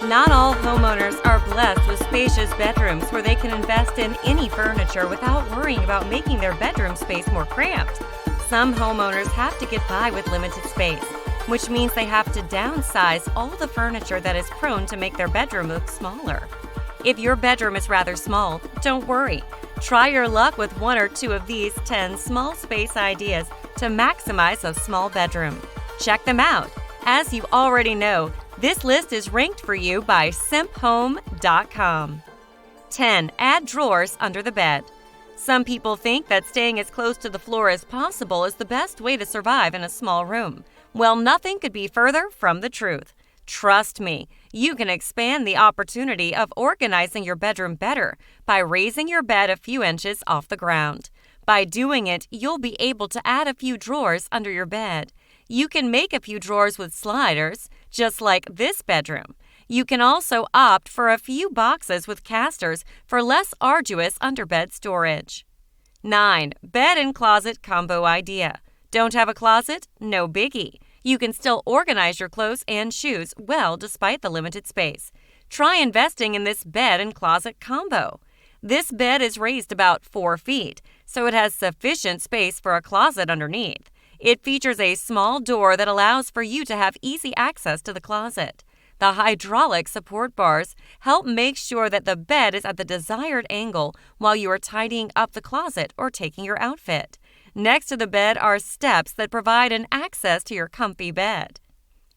Not all homeowners are blessed with spacious bedrooms where they can invest in any furniture without worrying about making their bedroom space more cramped. Some homeowners have to get by with limited space, which means they have to downsize all the furniture that is prone to make their bedroom look smaller. If your bedroom is rather small, don't worry. Try your luck with one or two of these 10 small space ideas to maximize a small bedroom. Check them out. As you already know, this list is ranked for you by simphome.com. 10. Add drawers under the bed. Some people think that staying as close to the floor as possible is the best way to survive in a small room. Well, nothing could be further from the truth. Trust me, you can expand the opportunity of organizing your bedroom better by raising your bed a few inches off the ground. By doing it, you'll be able to add a few drawers under your bed. You can make a few drawers with sliders, just like this bedroom. You can also opt for a few boxes with casters for less arduous underbed storage. 9. Bed and closet combo idea. Don't have a closet? No biggie. You can still organize your clothes and shoes well despite the limited space. Try investing in this bed and closet combo. This bed is raised about 4 feet, so it has sufficient space for a closet underneath. It features a small door that allows for you to have easy access to the closet. The hydraulic support bars help make sure that the bed is at the desired angle while you are tidying up the closet or taking your outfit. Next to the bed are steps that provide an access to your comfy bed.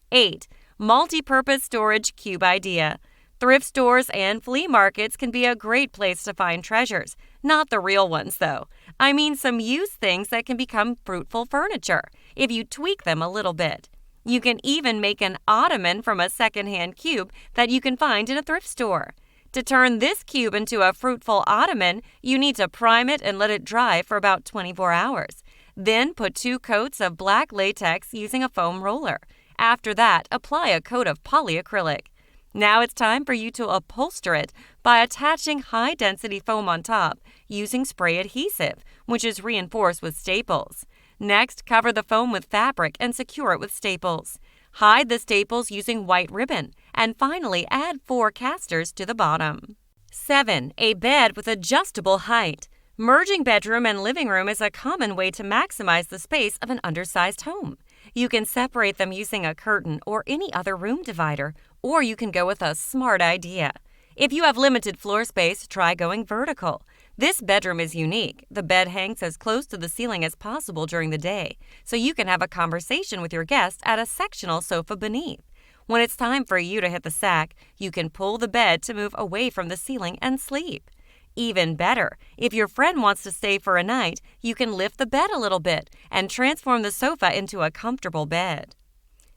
8. Multipurpose storage cube idea. Thrift stores and flea markets can be a great place to find treasures. Not the real ones, though. I mean some used things that can become fruitful furniture if you tweak them a little bit. You can even make an ottoman from a secondhand cube that you can find in a thrift store. To turn this cube into a fruitful ottoman, you need to prime it and let it dry for about 24 hours. Then put 2 coats of black latex using a foam roller. After that, apply a coat of polyacrylic. Now it's time for you to upholster it by attaching high-density foam on top using spray adhesive, which is reinforced with staples. Next, cover the foam with fabric and secure it with staples. Hide the staples using white ribbon, and finally add 4 casters to the bottom. 7. A bed with adjustable height. Merging bedroom and living room is a common way to maximize the space of an undersized home. You can separate them using a curtain or any other room divider, or you can go with a smart idea. If you have limited floor space, try going vertical. This bedroom is unique. The bed hangs as close to the ceiling as possible during the day, so you can have a conversation with your guest at a sectional sofa beneath. When it's time for you to hit the sack, you can pull the bed to move away from the ceiling and sleep. Even better, if your friend wants to stay for a night, you can lift the bed a little bit and transform the sofa into a comfortable bed.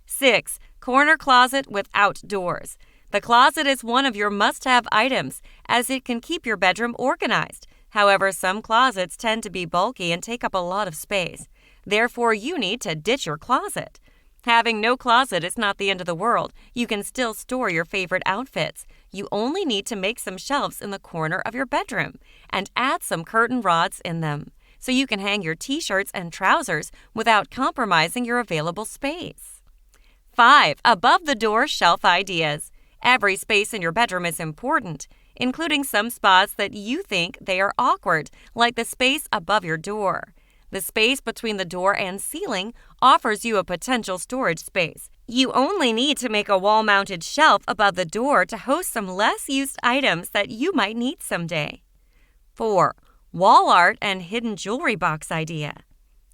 6. Corner closet with outdoors. The closet is one of your must-have items, as it can keep your bedroom organized. However, some closets tend to be bulky and take up a lot of space. Therefore, you need to ditch your closet. Having no closet is not the end of the world. You can still store your favorite outfits. You only need to make some shelves in the corner of your bedroom and add some curtain rods in them, so you can hang your t-shirts and trousers without compromising your available space. 5. Above-the-door shelf ideas. Every space in your bedroom is important, including some spots that you think they are awkward, like the space above your door. The space between the door and ceiling offers you a potential storage space. You only need to make a wall-mounted shelf above the door to host some less used items that you might need someday. 4. Wall art and hidden jewelry box idea.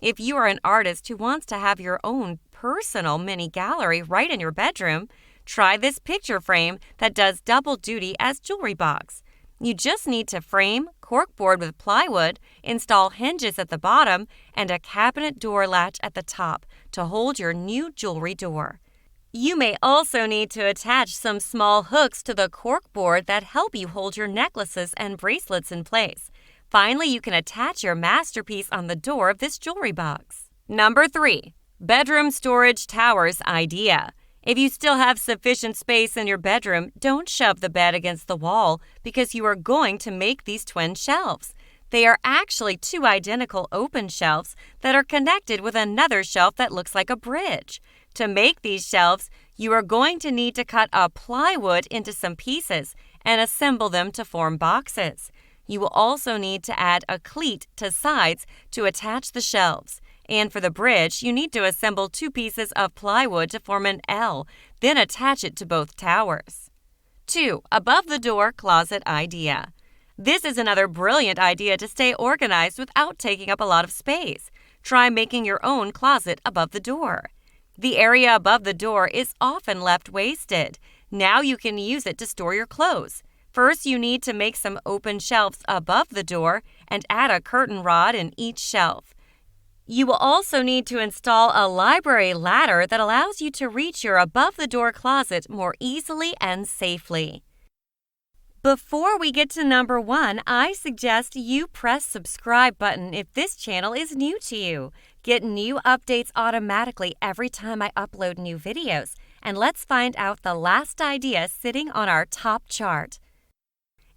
If you are an artist who wants to have your own personal mini gallery right in your bedroom, try this picture frame that does double duty as jewelry box. You just need to frame, corkboard with plywood, install hinges at the bottom, and a cabinet door latch at the top to hold your new jewelry door. You may also need to attach some small hooks to the corkboard that help you hold your necklaces and bracelets in place. Finally, you can attach your masterpiece on the door of this jewelry box. Number 3. Bedroom storage towers idea. If you still have sufficient space in your bedroom, don't shove the bed against the wall because you are going to make these twin shelves. They are actually 2 identical open shelves that are connected with another shelf that looks like a bridge. To make these shelves, You are going to need to cut a plywood into some pieces and assemble them to form boxes. You will also need to add a cleat to sides to attach the shelves. And for the bridge, you need to assemble 2 pieces of plywood to form an L, then attach it to both towers. 2. Above the door closet idea. This is another brilliant idea to stay organized without taking up a lot of space. Try making your own closet above the door. The area above the door is often left wasted. Now you can use it to store your clothes. First, you need to make some open shelves above the door and add a curtain rod in each shelf. You will also need to install a library ladder that allows you to reach your above-the-door closet more easily and safely. Before we get to number 1, I suggest you press subscribe button if this channel is new to you. Get new updates automatically every time I upload new videos. And let's find out the last idea sitting on our top chart.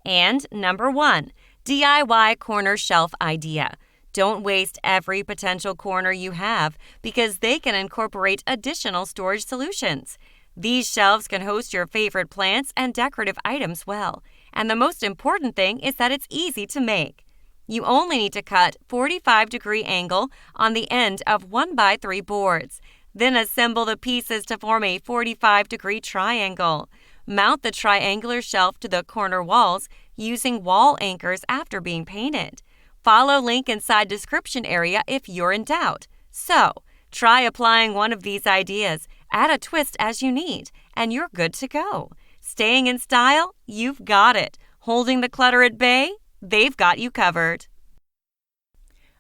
And number 1, DIY corner shelf idea. Don't waste every potential corner you have because they can incorporate additional storage solutions. These shelves can host your favorite plants and decorative items well. And the most important thing is that it's easy to make. You only need to cut 45-degree angle on the end of 1x3 boards. Then assemble the pieces to form a 45-degree triangle. Mount the triangular shelf to the corner walls using wall anchors after being painted. Follow link inside description area if you're in doubt. So, try applying one of these ideas, add a twist as you need, and you're good to go. Staying in style? You've got it. Holding the clutter at bay? They've got you covered.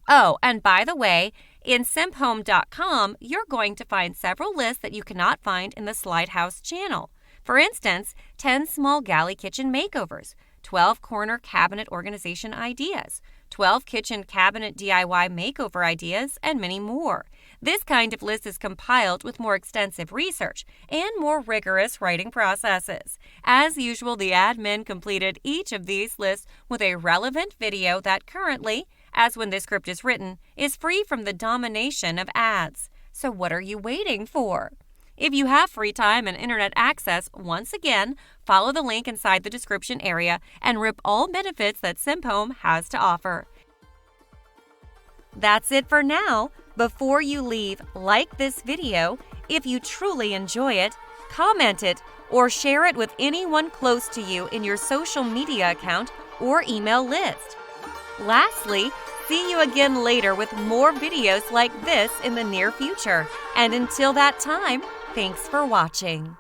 Oh, and by the way, in simphome.com, you're going to find several lists that you cannot find in the Slide House channel. For instance, 10 small galley kitchen makeovers, 12 corner cabinet organization ideas, 12 kitchen cabinet DIY makeover ideas, and many more. This kind of list is compiled with more extensive research and more rigorous writing processes. As usual, the admin completed each of these lists with a relevant video that currently, as when this script is written, is free from the domination of ads. So what are you waiting for? If you have free time and internet access, once again, follow the link inside the description area and rip all benefits that SimpHome has to offer. That's it for now. Before you leave, like this video. If you truly enjoy it, comment it or share it with anyone close to you in your social media account or email list. Lastly, see you again later with more videos like this in the near future. And until that time, thanks for watching.